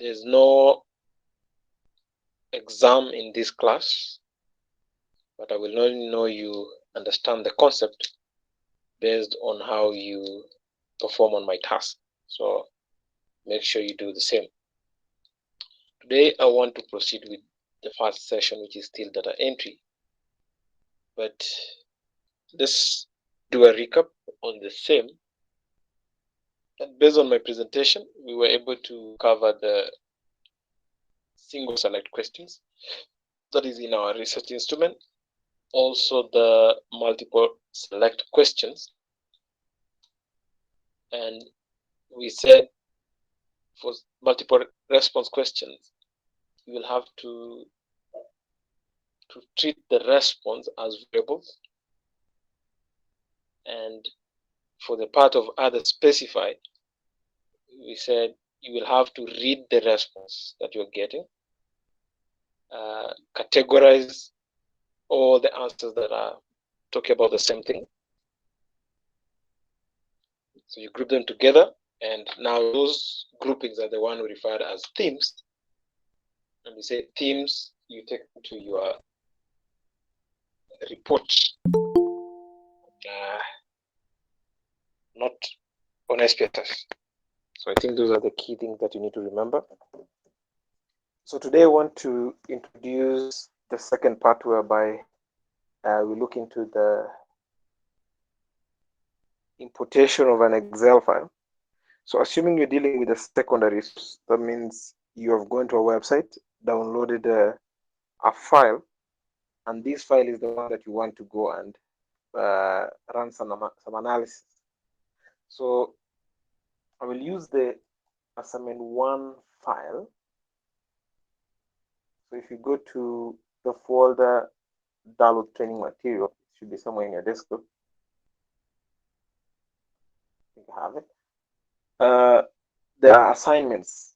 There's no exam in this class, but I will only know you understand the concept based on how you perform on my task. So make sure you do the same. Today I want to proceed with the first session, which is still data entry. But let's do a recap on the same. And based on my presentation, we were able to cover the single select questions that is in our research instrument, also the multiple select questions. And we said for multiple response questions, you will have to treat the response as variables. And for the part of other specified, we said you will have to read the response that you're getting, categorize all the answers that are talking about the same thing. So you group them together, and now those groupings are the one we refer as themes. And we say themes you take to your report, not on SPSS. So I think those are the key things that you need to remember. So today I want to introduce the second part whereby we look into the importation of an Excel file. So assuming you're dealing with a secondary source, that means you have gone to a website, downloaded a file, and this file is the one that you want to go and run some analysis. So I will use the assignment 1 file. So if you go to the folder download training material, it should be somewhere in your desktop. I think I have it. There are assignments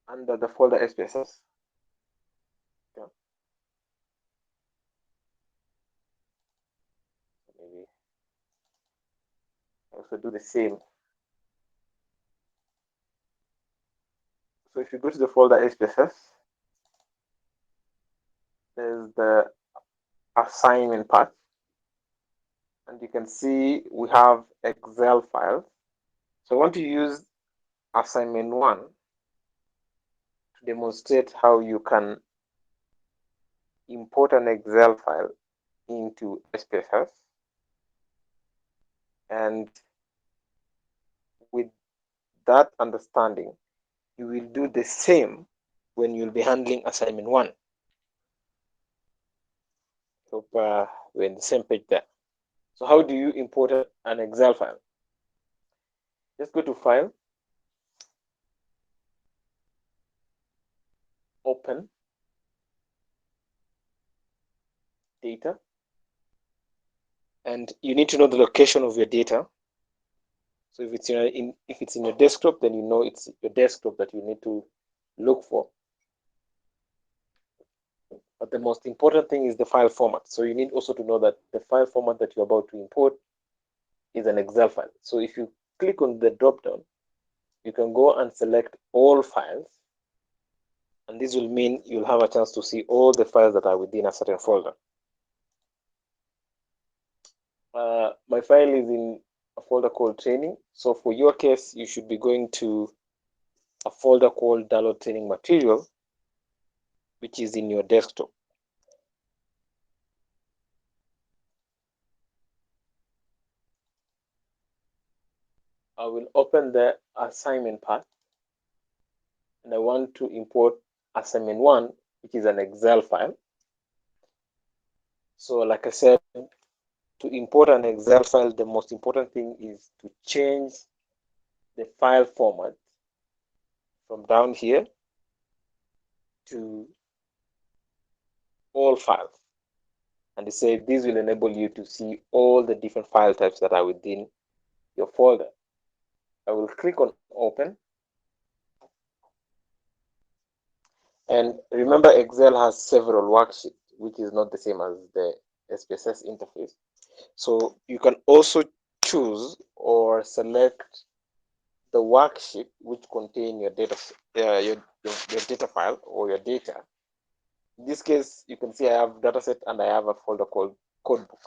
under the folder SPSS. Okay. Maybe I also do the same. So if you go to the folder SPSS, there's the assignment part, and you can see we have Excel files. So I want to use assignment 1 to demonstrate how you can import an Excel file into SPSS, and with that understanding, you will do the same when you'll be handling assignment 1. Hope we're in the same page there. So how do you import an Excel file? Just go to File, Open, Data, and you need to know the location of your data. So if it's in your desktop, then you know it's your desktop that you need to look for. But the most important thing is the file format. So you need also to know that the file format that you're about to import is an Excel file. So if you click on the drop down, you can go and select all files, and this will mean you'll have a chance to see all the files that are within a certain folder. My file is in a folder called training. So for your case, you should be going to a folder called download training material, which is in your desktop. I will open the assignment part, and I want to import assignment 1, which is an Excel file. So like I said, to import an Excel file, the most important thing is to change the file format from down here to all files. And they say this will enable you to see all the different file types that are within your folder. I will click on Open. And remember, Excel has several worksheets, which is not the same as the SPSS interface. So you can also choose or select the worksheet which contain your data, your data file or your data. In this case, you can see I have dataset and I have a folder called codebook.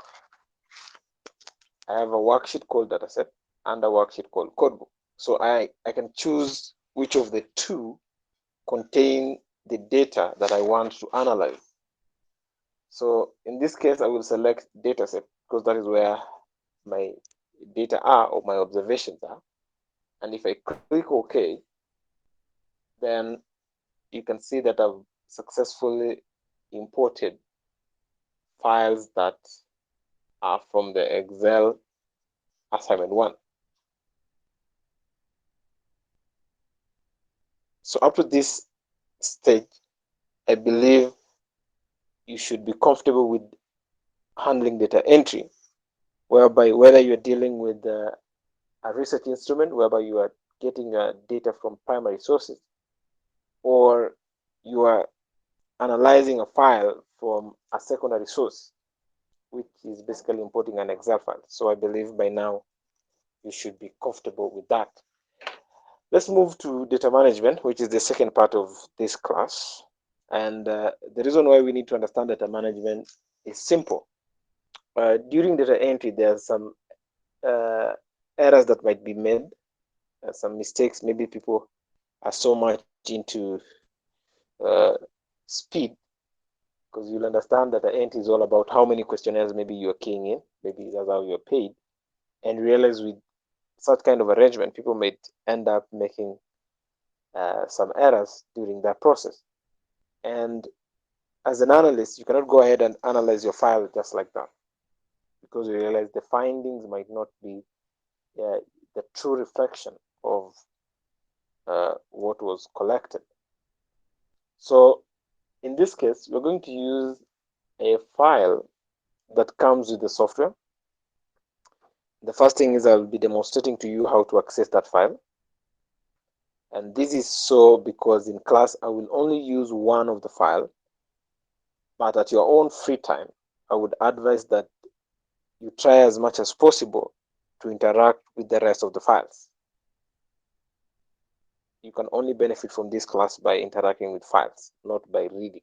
I have a worksheet called dataset and a worksheet called codebook. So I can choose which of the two contain the data that I want to analyze. So in this case, I will select dataset because that is where my data are or my observations are. And if I click OK, then you can see that I've successfully imported files that are from the Excel assignment 1. So up to this stage, I believe you should be comfortable with handling data entry, whereby whether you're dealing with a research instrument, whereby you are getting data from primary sources, or you are analyzing a file from a secondary source, which is basically importing an Excel file. So I believe by now you should be comfortable with that. Let's move to data management, which is the second part of this class. And the reason why we need to understand data management is simple. During data entry, there are some errors that might be made, some mistakes. Maybe people are so much into speed, because you'll understand that the entry is all about how many questionnaires maybe you're keying in, maybe that's how you're paid, and realize with such kind of arrangement, people might end up making some errors during that process. And as an analyst, you cannot go ahead and analyze your file just like that, because you realize the findings might not be the true reflection of what was collected. So in this case, we're going to use a file that comes with the software. The first thing is I'll be demonstrating to you how to access that file. And this is so because in class, I will only use one of the file, but at your own free time, I would advise that you try as much as possible to interact with the rest of the files. You can only benefit from this class by interacting with files, not by reading.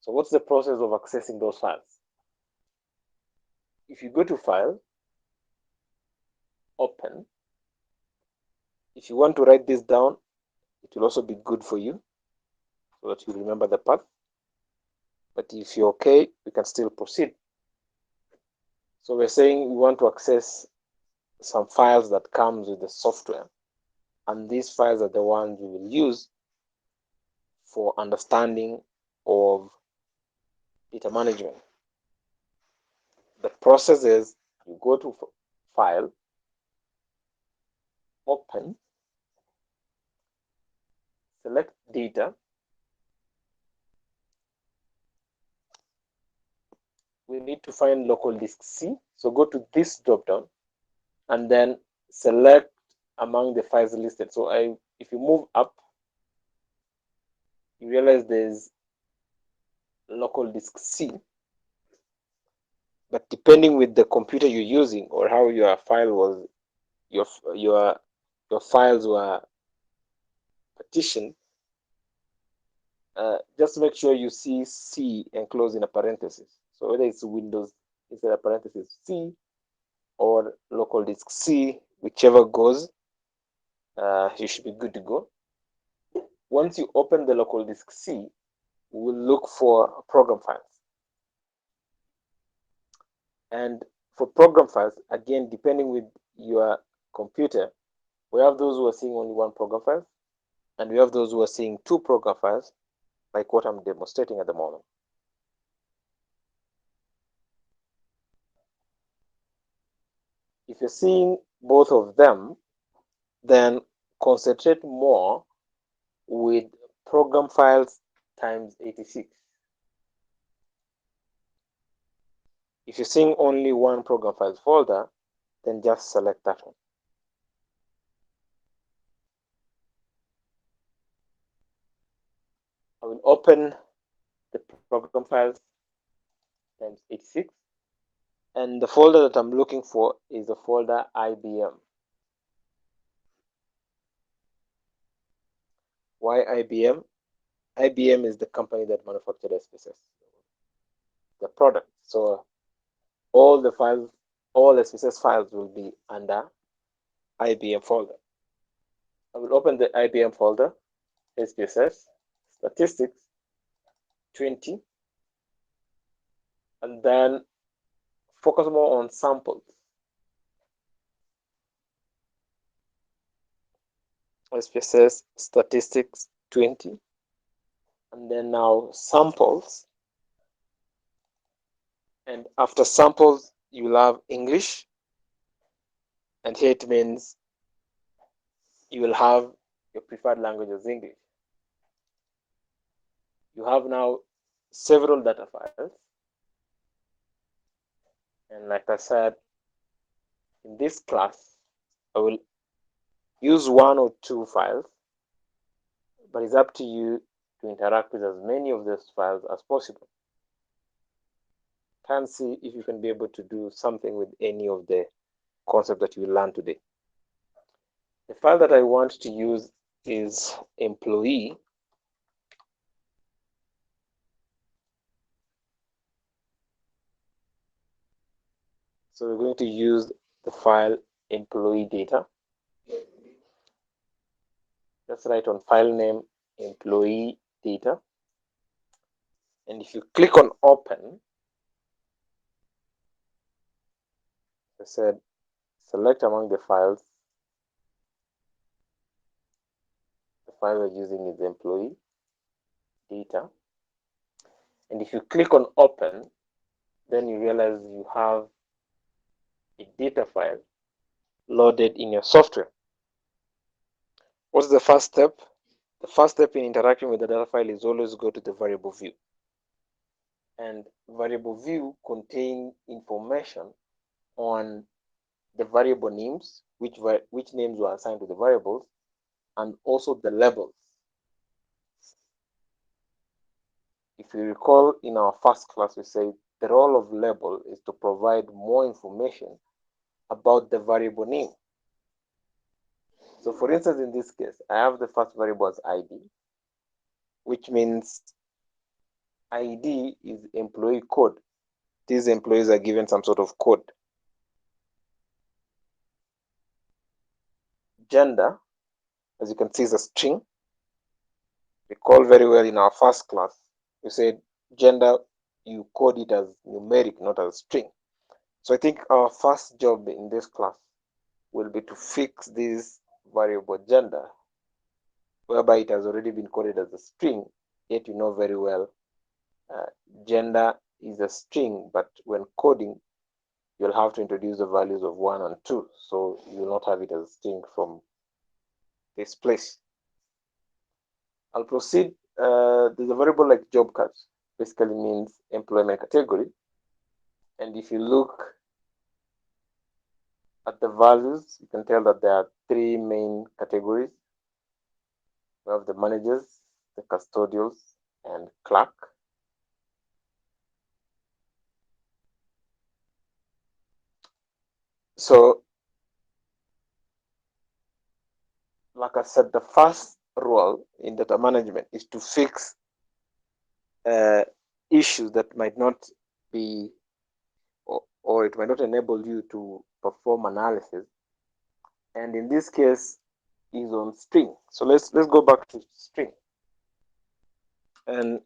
So what's the process of accessing those files? If you go to File, Open, if you want to write this down, it will also be good for you so that you remember the path. But if you're okay, we can still proceed. So we're saying we want to access some files that comes with the software, and these files are the ones we will use for understanding of data management. The process is you go to File, Open, select Data. We need to find local disk C. So go to this drop down and then select among the files listed. So if you move up, you realize there's local disk C. But depending with the computer you're using or how your file was, your files were partitioned, just make sure you see C enclosed in a parenthesis. So whether it's Windows inside a parenthesis C or local disk C, whichever goes, you should be good to go. Once you open the local disk C, we will look for program files. And for program files, again, depending with your computer, we have those who are seeing only one program file, and we have those who are seeing two program files, like what I'm demonstrating at the moment. If you're seeing both of them, then concentrate more with program files times 86. If you're seeing only one program files folder, then just select that one. I will open the program files times 86, and the folder that I'm looking for is the folder IBM. Why IBM? IBM is the company that manufactured SPSS, the product. So all the files, all SPSS files will be under IBM folder. I will open the IBM folder, SPSS, statistics 20, and then focus more on samples. SPSS statistics 20, and then now samples. And after samples, you will have English, and here it means you will have your preferred language as English. You have now several data files, and like I said, in this class, I will use one or two files, but it's up to you to interact with as many of those files as possible. Try and see if you can be able to do something with any of the concepts that you will learn today. The file that I want to use is employee. So we're going to use the file employee data. Let's write on file name employee data. And if you click on open, I said select among the files. The file we're using is employee data. And if you click on open, then you realize you have a data file loaded in your software. What's the first step? The first step in interacting with the data file is always go to the variable view. And variable view contains information on the variable names, which names were assigned to the variables, and also the labels. If you recall, in our first class, we said the role of label is to provide more information about the variable name. So for instance, in this case, I have the first variable as ID, which means ID is employee code. These employees are given some sort of code. Gender, as you can see, is a string. Recall very well in our first class, we said gender, you code it as numeric, not as string. So I think our first job in this class will be to fix this variable gender, whereby it has already been coded as a string, yet you know very well gender is a string, but when coding, you'll have to introduce the values of 1 and 2, so you will not have it as a string from this place. I'll proceed. There's a variable like job cut, basically means employment category. And if you look at the values, you can tell that there are 3 main categories. We have the managers, the custodials, and clerk. So, like I said, the first role in data management is to fix issues that might not be, or it might not enable you to perform analysis. And in this case, is on string. So let's go back to string. And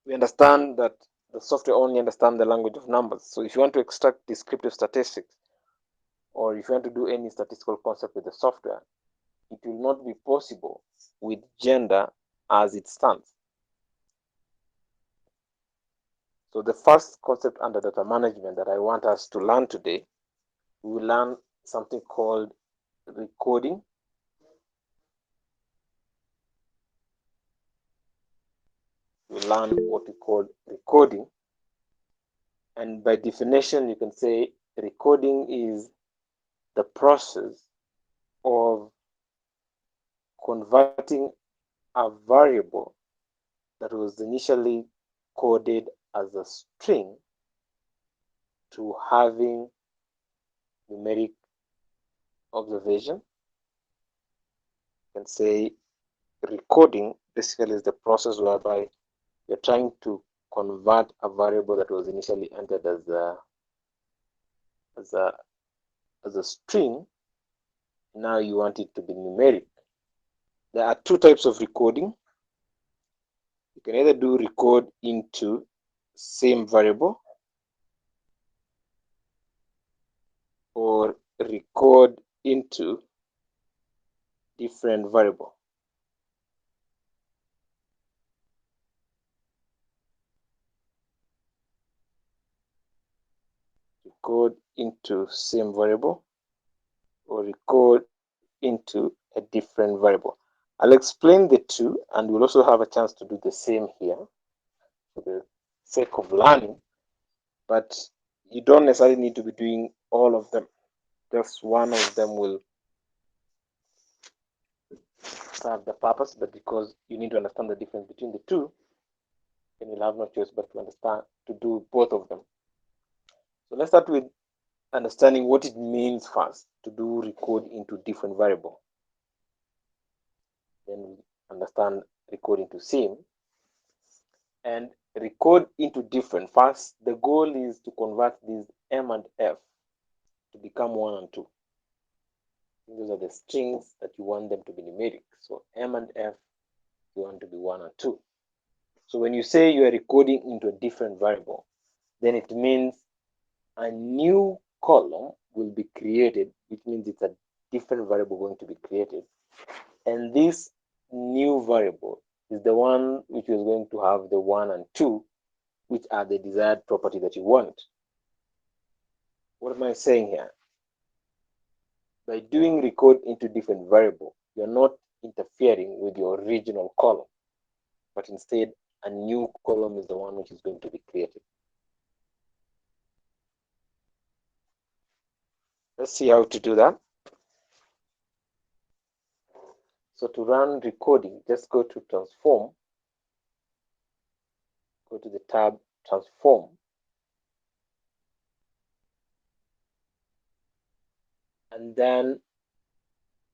we understand that the software only understands the language of numbers. So if you want to extract descriptive statistics, or if you want to do any statistical concept with the software, it will not be possible with gender as it stands. So the first concept under data management that I want us to learn today, we will learn something called recoding. We learn what we call recoding. And by definition, you can say recoding is the process of converting a variable that was initially coded as a string to having numeric observation. You can say recoding basically is the process whereby you're trying to convert a variable that was initially entered as a string. Now you want it to be numeric. There are two types of recoding. You can either do recode into same variable or recode into different variable. Recode into same variable or recode into a different variable. I'll explain the two, and we'll also have a chance to do the same here for the sake of learning, but you don't necessarily need to be doing all of them. Just one of them will serve the purpose, but because you need to understand the difference between the two, then you'll have no choice but to understand to do both of them. So let's start with understanding what it means first to do recode into different variable. Then we understand recode into same and recode into different. First, the goal is to convert these M and F to become 1 and 2. Those are the strings that you want them to be numeric. So M and F, you want to be 1 and 2. So when you say you are recoding into a different variable, then it means a new column will be created, which means it's a different variable going to be created. And this new variable is the one which is going to have the 1 and 2, which are the desired property that you want. What am I saying here? By doing recode into different variable, you're not interfering with your original column, but instead a new column is the one which is going to be created. Let's see how to do that. So to run recoding, just go to transform, go to the tab transform, and then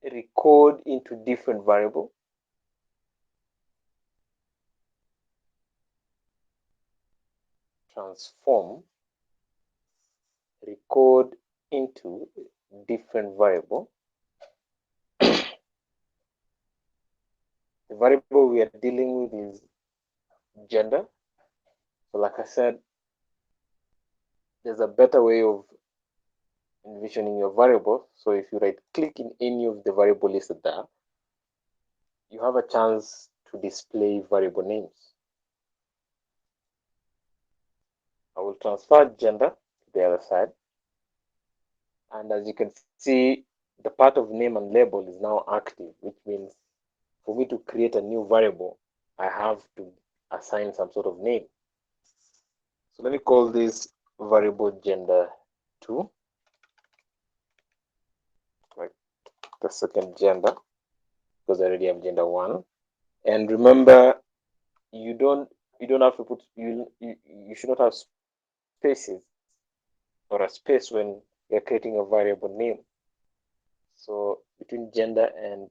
recode into different variable. Transform, recode into different variable. The variable we are dealing with is gender. So like I said, there's a better way of envisioning your variable. So if you right click in any of the variable listed there, you have a chance to display variable names. I will transfer gender to the other side. And as you can see, the part of name and label is now active, which means for me to create a new variable, I have to assign some sort of name. So let me call this variable gender 2, like the second gender, because I already have gender 1. And remember, you don't have to put you should not have spaces or a space when you're creating a variable name. So between gender and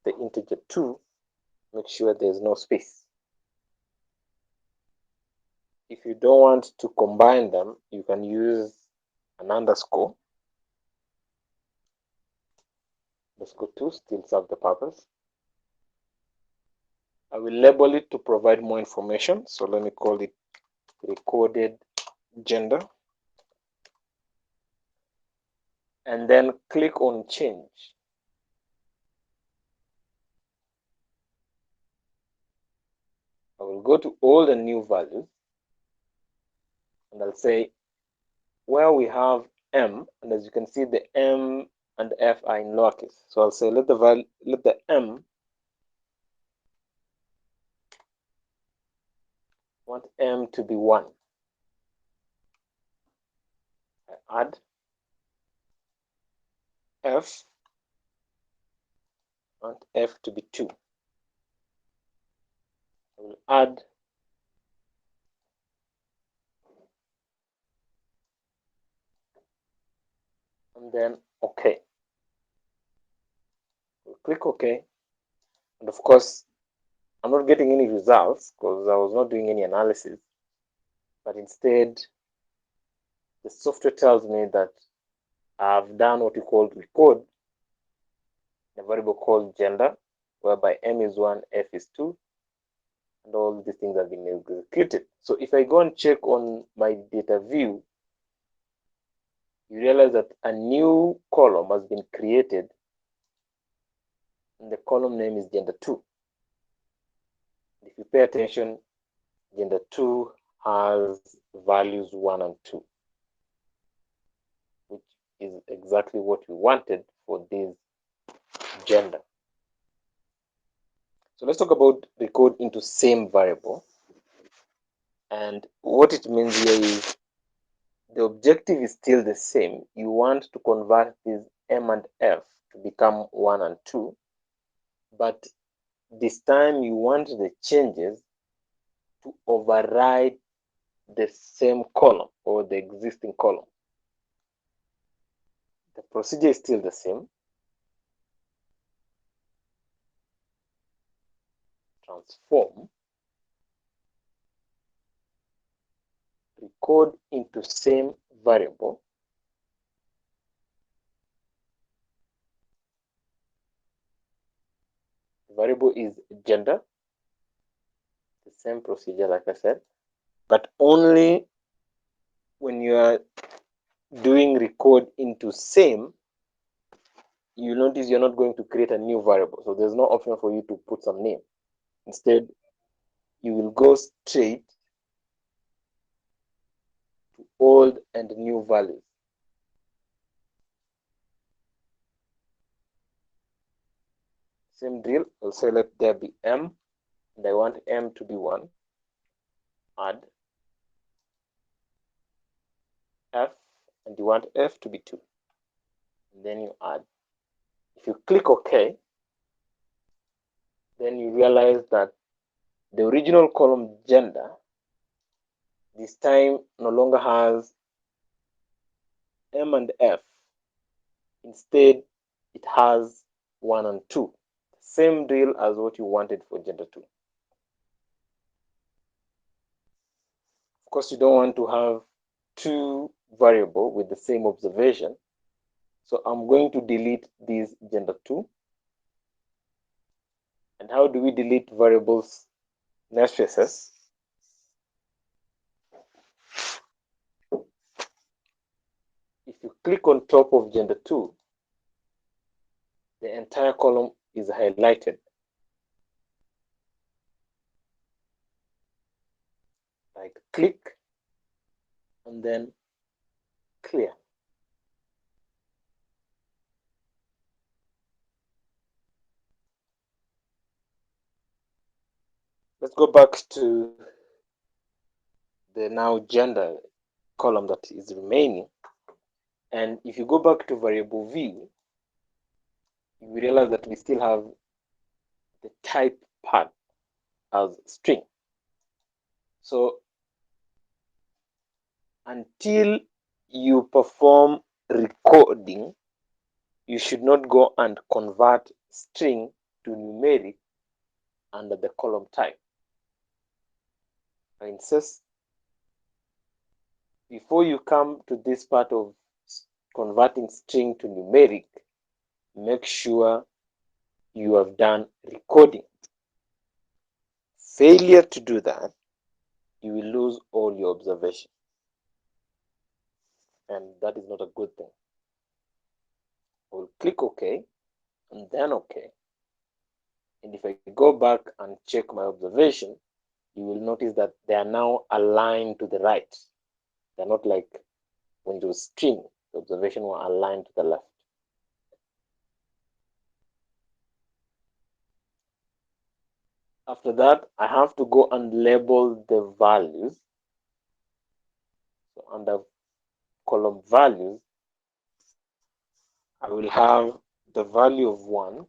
the integer 2, make sure there's no space. If you don't want to combine them, you can use an underscore. Underscore 2 still serves the purpose. I will label it to provide more information. So let me call it recorded gender. And then click on change. I will go to all the new values and I'll say where we have M, and as you can see, the M and F are in lowercase. So I'll say let the M, want M to be 1. I add F, want F to be 2. I will add and then OK. We'll click OK. And of course, I'm not getting any results because I was not doing any analysis, but instead the software tells me that I've done what we call recode, a variable called gender, whereby m is 1, f is 2, and all these things have been executed. So if I go and check on my data view, you realize that a new column has been created, and the column name is gender 2. If you pay attention, gender 2 has values 1 and 2, which is exactly what we wanted for this gender. So let's talk about recode into same variable. And what it means here is the objective is still the same. You want to convert these m and f to become 1 and 2, but this time you want the changes to override the same column or the existing column. The procedure is still the same. Transform, recode into same variable. The variable is gender. The same procedure, like I said, but only when you are doing recode into same, you notice you're not going to create a new variable. So there's no option for you to put some name. Instead, you will go straight to old and new values. Same drill. I'll say let there be m, and I want m to be 1. Add f, and you want f to be 2. And then you add. If you click OK, then you realize that the original column gender this time no longer has m and f. Instead, it has 1 and 2. Same drill as what you wanted for gender 2. Of course, you don't want to have two variables with the same observation. So I'm going to delete this gender 2. And how do we delete variables matrices? If you click on top of gender 2, the entire column is highlighted. Like click and then clear. Let's go back to the now gender column that is remaining. And if you go back to variable view, you realize that we still have the type part as string. So until you perform recoding, you should not go and convert string to numeric under the column type. I insist, before you come to this part of converting string to numeric, make sure you have done recoding. Failure to do that, you will lose all your observation. And that is not a good thing. I will click OK and then OK. And if I go back and check my observation, you will notice that they are now aligned to the right. They're not like when it was string, the observation were aligned to the left. After that, I have to go and label the values. So under column values, I will have the value of 1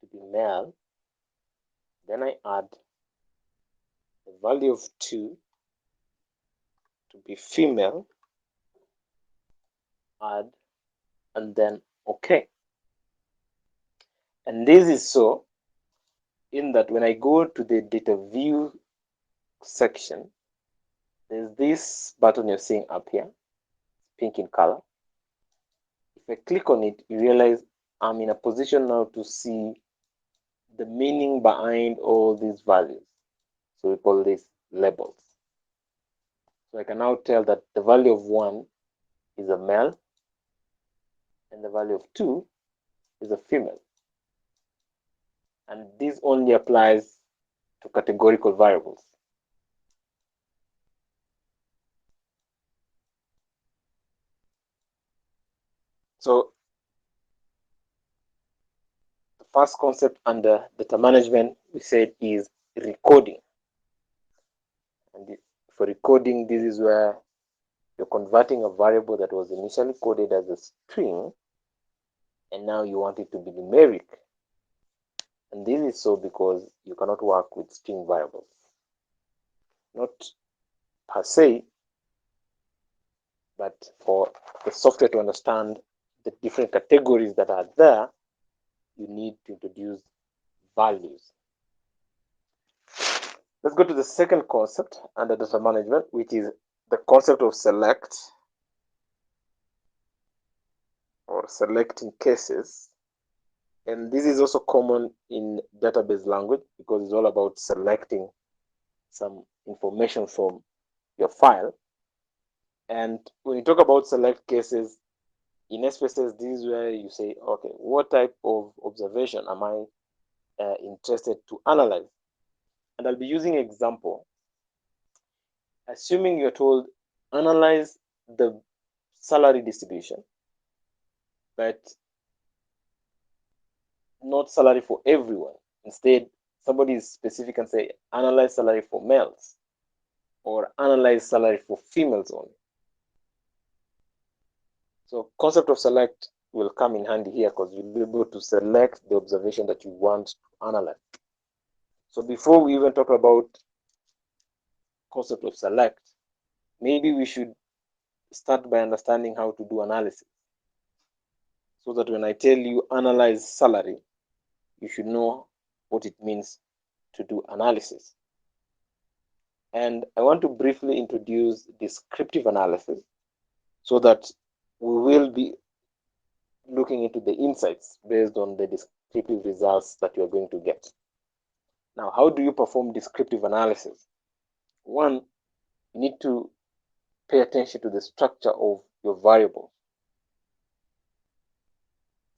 to be male. Then I add the value of 2 to be female, add, and then OK. And this is so in that when I go to the data view section, there's this button you're seeing up here, pink in color. If I click on it, you realize I'm in a position now to see the meaning behind all these values. So we call these labels. So I can now tell that the value of 1 is a male and the value of 2 is a female. And this only applies to categorical variables. So the first concept under data management we said is recoding. And for recoding, this is where you're converting a variable that was initially coded as a string and now you want it to be numeric. And this is so because you cannot work with string variables. Not per se, but for the software to understand the different categories that are there, you need to introduce values. Let's go to the second concept under data management, which is the concept of select or selecting cases. And this is also common in database language because it's all about selecting some information from your file. And when you talk about select cases, in SPSS, this is where you say, okay, what type of observation am I interested to analyze? And I'll be using an example. Assuming you're told, analyze the salary distribution, but not salary for everyone. Instead, somebody is specific and say, analyze salary for males or analyze salary for females only. So concept of select will come in handy here because you'll be able to select the observation that you want to analyze. So before we even talk about concept of select, maybe we should start by understanding how to do analysis. So that when I tell you analyze salary, you should know what it means to do analysis. And I want to briefly introduce descriptive analysis so that we will be looking into the insights based on the descriptive results that you are going to get. Now, how do you perform descriptive analysis? One, you need to pay attention to the structure of your variable.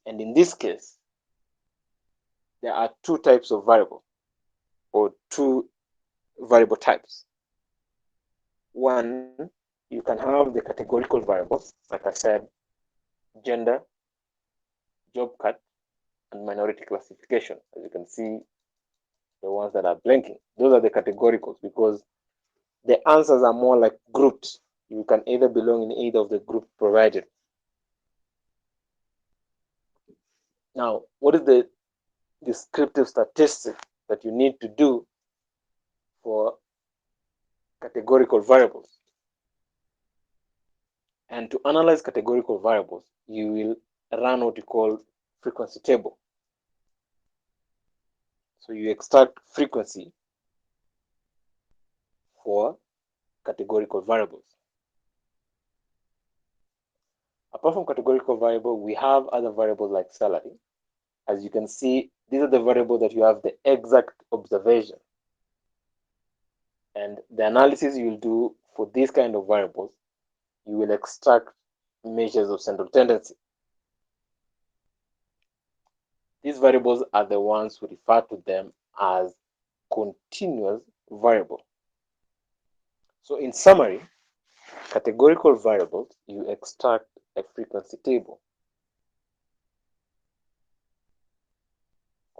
And in this case, there are two types of variable or two variable types. One, you can have the categorical variables, like I said, gender, job cut, and minority classification. As you can see, the ones that are blinking, those are the categoricals because the answers are more like grouped. You can either belong in either of the group provided. Now, what is the descriptive statistic that you need to do for categorical variables? And to analyze categorical variables, you will run what you call frequency table. So you extract frequency for categorical variables. Apart from categorical variable, we have other variables like salary. As you can see, these are the variables that you have the exact observation. And the analysis you'll do for these kind of variables, you will extract measures of central tendency. These variables are the ones who refer to them as continuous variable. So in summary, categorical variables, you extract a frequency table.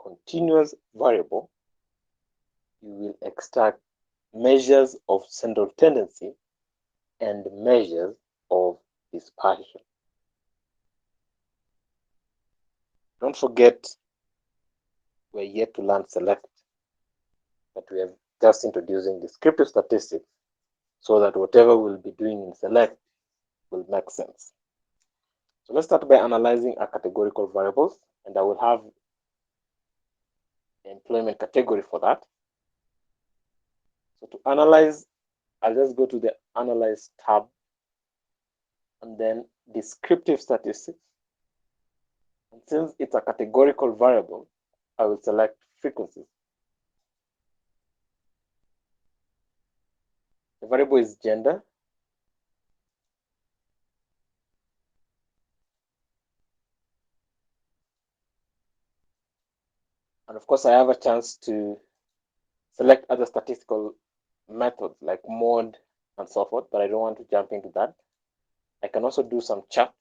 Continuous variable, you will extract measures of central tendency and measures of dispersion. Don't forget, we're yet to learn select, but we are just introducing descriptive statistics so that whatever we'll be doing in select will make sense. So let's start by analyzing our categorical variables, and I will have employment category for that. So to analyze, I'll just go to the Analyze tab and then Descriptive Statistics. And since it's a categorical variable, I will select frequencies. The variable is gender. And of course, I have a chance to select other statistical methods like mode and so forth, but I don't want to jump into that. I can also do some charts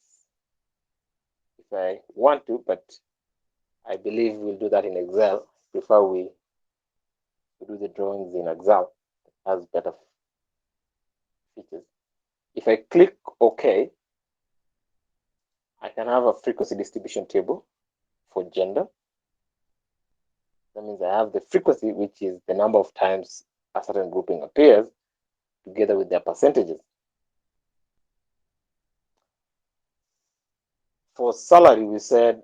if I want to, but I believe we'll do that in Excel before we do the drawings in Excel. It has better features. If I click OK, I can have a frequency distribution table for gender. That means I have the frequency, which is the number of times a certain grouping appears, together with their percentages. For salary, we said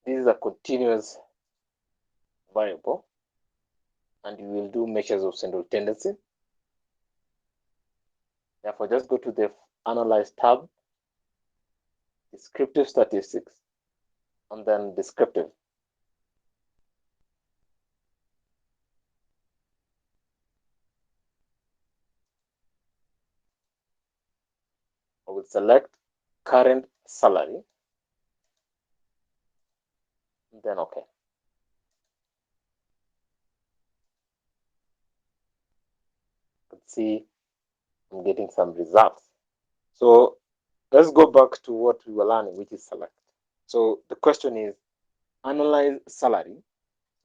this is a continuous variable, and you will do measures of central tendency. Therefore, just go to the Analyze tab, Descriptive Statistics, and then Descriptive. I will select current salary, and then OK. You can see I'm getting some results. So let's go back to what we were learning, which is select. So the question is, analyze salary.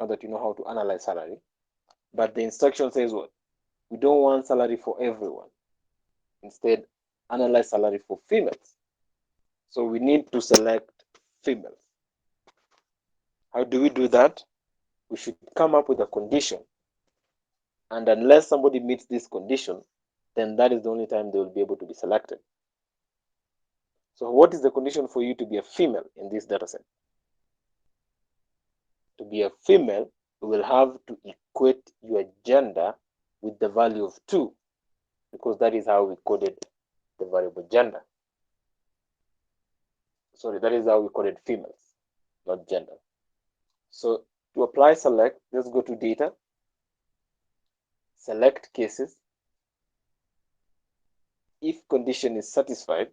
Now that you know how to analyze salary, but the instruction says what? We don't want salary for everyone. Instead, analyze salary for females. So we need to select females. How do we do that? We should come up with a condition. And unless somebody meets this condition, then that is the only time they will be able to be selected. So what is the condition for you to be a female in this data set? To be a female, we will have to equate your gender with the value of 2, because that is how we coded the variable gender. Sorry, that is how we coded females, not gender. So to apply select, let's go to data, select cases. If condition is satisfied,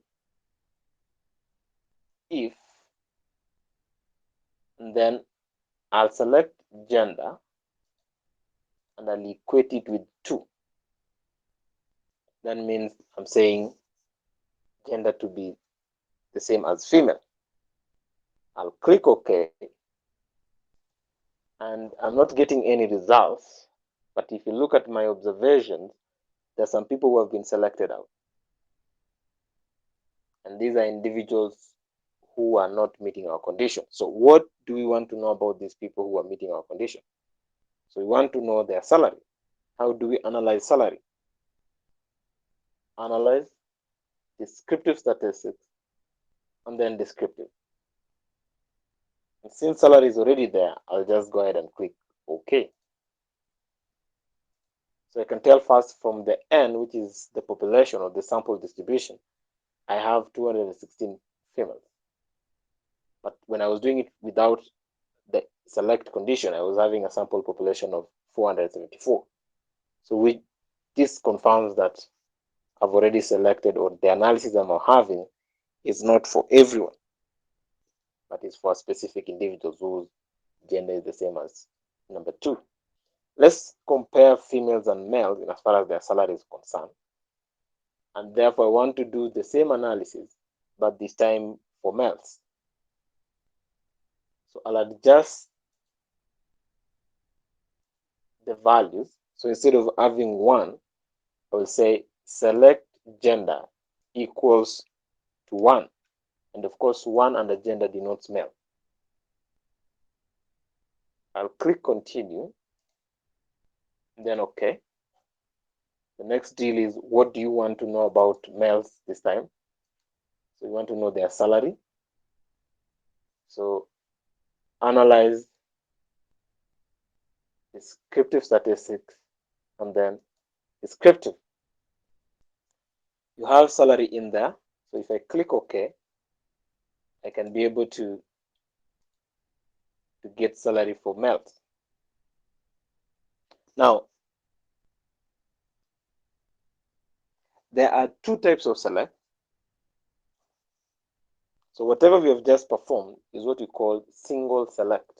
if, and then I'll select gender and I'll equate it with 2. That means I'm saying gender to be the same as female. I'll click OK, and I'm not getting any results. But if you look at my observations, there are some people who have been selected out. And these are individuals who are not meeting our condition. So what do we want to know about these people who are meeting our condition? So we want to know their salary. How do we analyze salary? Analyze, descriptive statistics, and then descriptive. And since salary is already there, I'll just go ahead and click OK. So I can tell first from the N, which is the population or the sample distribution, I have 216 females. But when I was doing it without the select condition, I was having a sample population of 474. So this confirms that I've already selected, or the analysis I'm having is not for everyone, but it's for specific individuals whose gender is the same as number 2. Let's compare females and males in as far as their salary is concerned. And therefore, I want to do the same analysis, but this time for males. So I'll adjust the values. So instead of having 1, I will say select gender equals to 1. And of course, 1 under gender denotes male. I'll click continue, and then OK. The next deal is, what do you want to know about males this time? So you want to know their salary. So analyze descriptive statistics, and then descriptive. You have salary in there. So if I click OK, I can be able to get salary for males. Now, there are two types of select. So whatever we have just performed is what we call single select,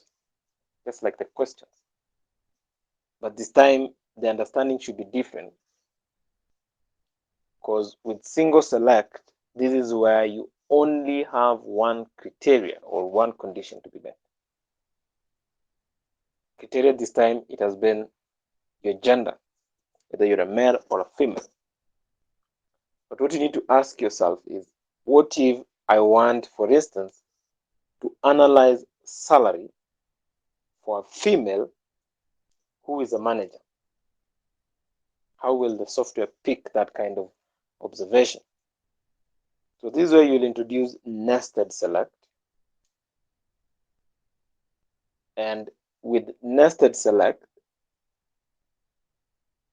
just like the questions. But this time, the understanding should be different, because with single select, this is where you only have one criteria or one condition to be met. Criteria this time, it has been your gender, whether you're a male or a female. But what you need to ask yourself is, what if I want, for instance, to analyze salary for a female who is a manager? How will the software pick that kind of observation? So this is where you'll introduce nested select. And with nested select,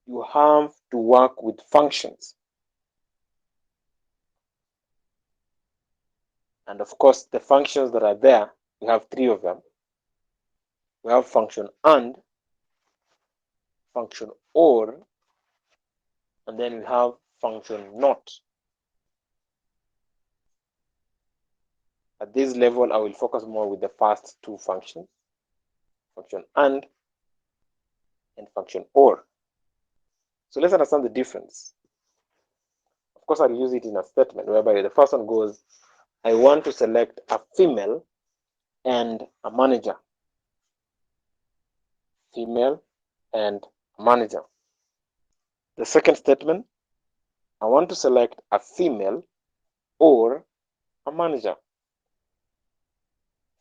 you have to work with functions. And of course, the functions that are there, we have three of them. We have function and, function or, and then we have function not. At this level, I will focus more with the first two functions, function and function or. So let's understand the difference. Of course, I'll use it in a statement whereby the first one goes, I want to select a female and a manager. Female and a manager. The second statement, I want to select a female or a manager.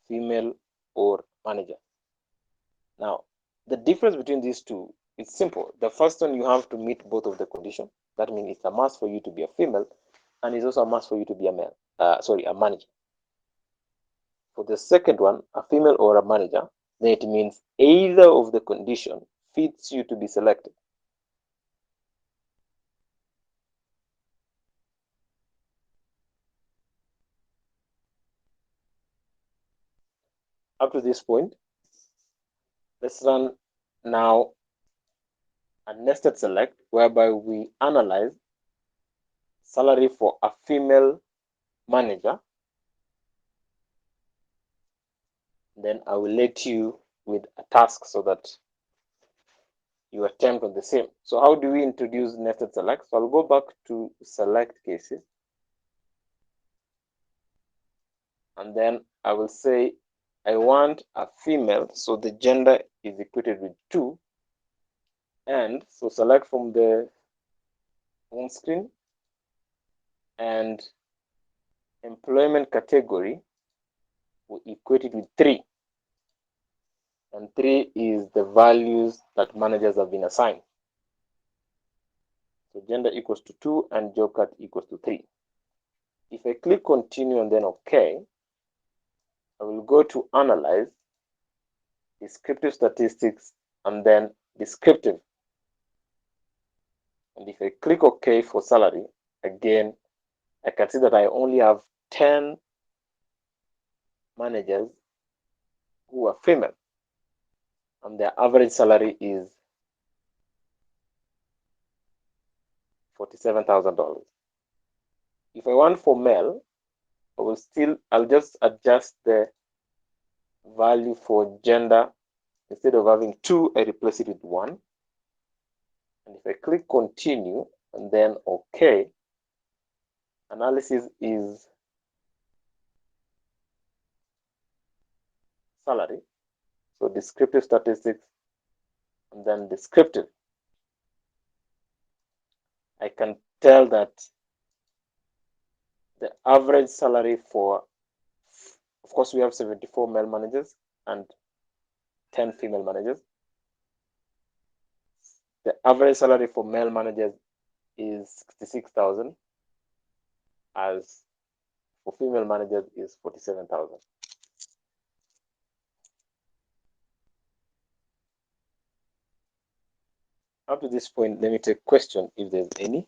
Female or manager. Now, the difference between these two is simple. The first one, you have to meet both of the conditions. That means it's a must for you to be a female, and it's also a must for you to be a male. A manager. For the second one, a female or a manager, then it means either of the condition fits you to be selected. Up to this point, let's run now a nested select whereby we analyze salary for a female manager. Then I will let you with a task so that you attempt on the same. So how do we introduce nested select? So I'll go back to select cases. And then I will say, I want a female, so the gender is equated with 2. And so select from the home screen, and employment category we equate it with 3. And 3 is the values that managers have been assigned. So gender equals to 2 and job cut equals to 3. If I click continue and then OK, I will go to analyze, descriptive statistics, and then descriptive. And if I click OK for salary, again, I can see that I only have 10 managers who are female, and their average salary is $47,000. If I want for male, I'll just adjust the value for gender. Instead of having 2, I replace it with 1. And if I click continue and then OK, analysis is salary. So descriptive statistics and then descriptive. I can tell that the average salary for, of course, we have 74 male managers and 10 female managers. The average salary for male managers is 66,000, as for female managers is 47,000. Up to this point, let me take question if there's any.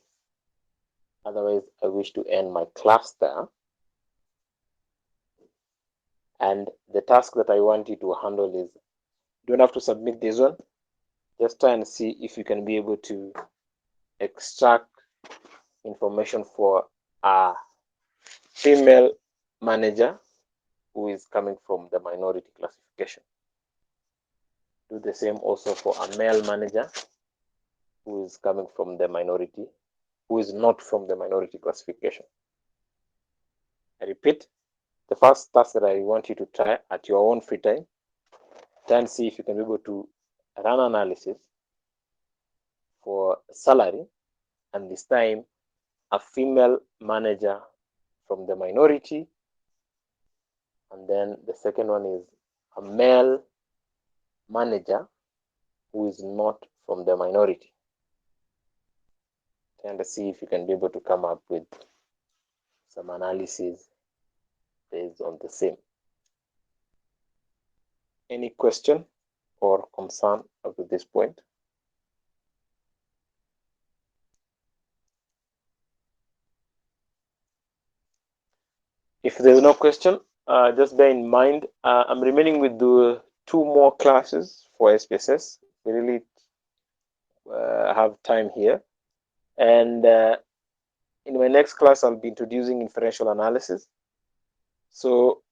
Otherwise, I wish to end my class there. And the task that I want you to handle is, you don't have to submit this one. Just try and see if you can be able to extract information for a female manager who is coming from the minority classification. Do the same also for a male manager who is coming from the minority, who is not from the minority classification. I repeat, the first task that I want you to try at your own free time, try and see if you can be able to run analysis for salary, and this time a female manager from the minority, and then the second one is a male manager who is not from the minority. And see if you can be able to come up with some analysis based on the same. Any question or concern up to this point? If there's no question, just bear in mind, I'm remaining with the 2 more classes for SPSS. We really have time here. And in my next class, I'll be introducing inferential analysis. So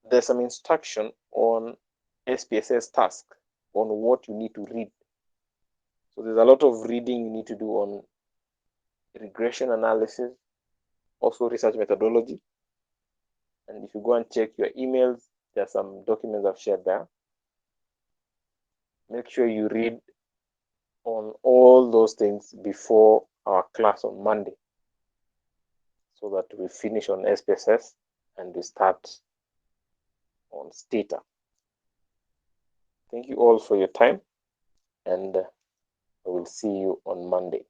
there's some instruction on SPSS task on what you need to read. So there's a lot of reading you need to do on regression analysis, also research methodology. And if you go and check your emails, there are some documents I've shared there. Make sure you read on all those things before our class on Monday, so that we finish on SPSS and we start on Stata. Thank you all for your time, and I will see you on Monday.